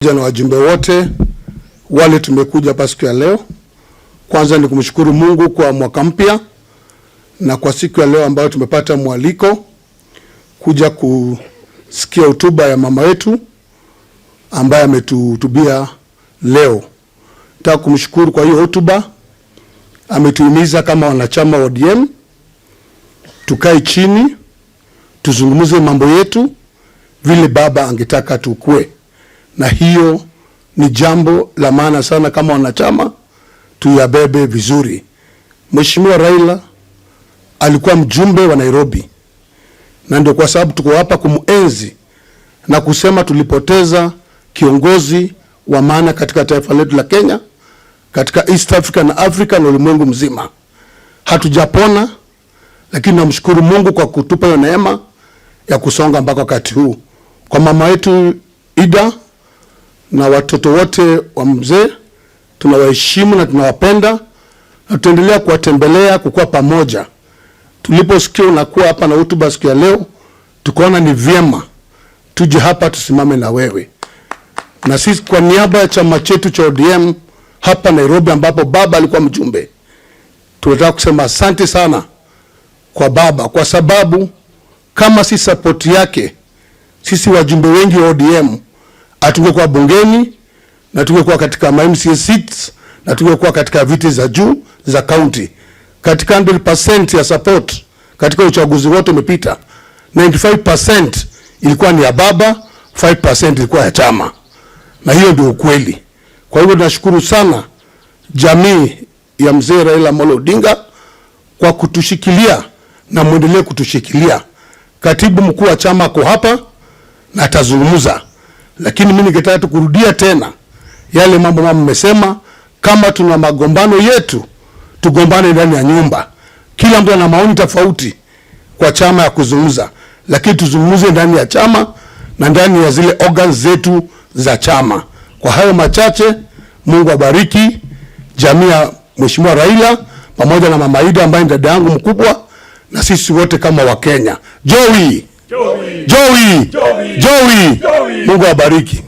Na wajumbe wote wale tumekuja hapa siku ya leo, kwanza ni kumshukuru Mungu kwa mwaka mpya na kwa siku ya leo ambayo tumepata mwaliko kuja kusikia hotuba ya mama wetu ambaye ametuhutubia leo. Nataka kumshukuru kwa hiyo hotuba. Ametuhimiza kama wanachama wa ODM tukae chini tuzungumze mambo yetu vile baba angetaka tukue. Na hiyo ni jambo la maana sana kama wanachama tuyabebe vizuri. Mheshimiwa Raila alikuwa mjumbe wa Nairobi, na ndio kwa sababu tuko hapa kumuenzi na kusema tulipoteza kiongozi wa maana katika taifa letu la Kenya, katika East Africa na Africa na ulimwengu mzima. Hatujapona, lakini namshukuru Mungu kwa kutupa hiyo neema ya kusonga mpaka wakati huu. Kwa mama yetu Ida na watoto wote wa mzee, tunawaheshimu na tunawapenda na tutaendelea kuwatembelea, kukua pamoja. Tuliposikia unakuwa hapa na hotuba siku ya leo, tukaona ni vyema tuje hapa tusimame na wewe. Na sisi kwa niaba ya chama chetu cha ODM hapa Nairobi ambapo baba alikuwa mjumbe, tunataka kusema asante sana kwa baba, kwa sababu kama si support yake sisi wajumbe wengi wa ODM atungekuwa bungeni na tungekuwa katika MCA seats na tungekuwa katika viti za juu za county. Katika 100% ya support katika uchaguzi wote umepita, 95% ilikuwa ni ya baba, 5% ilikuwa ya chama. Na hiyo ndio ukweli. Kwa hivyo tunashukuru sana jamii ya mzee Raila Amolo Odinga kwa kutushikilia na muendelee kutushikilia. Katibu mkuu wa chama ako hapa na atazungumza. Lakini mimi ningetaka kurudia tena yale mambo mama mmesema. Kama tuna magombano yetu, tugombane ndani ya nyumba. Kila mtu ana maoni tofauti kwa chama ya kuzungumza, lakini tuzungumze ndani ya chama na ndani ya zile organs zetu za chama. Kwa hayo machache, Mungu abariki jamii ya Mheshimiwa Raila pamoja na mama Ida ambaye ni dada yangu mkubwa, na sisi wote kama wa Kenya. Joey. Mungu abariki.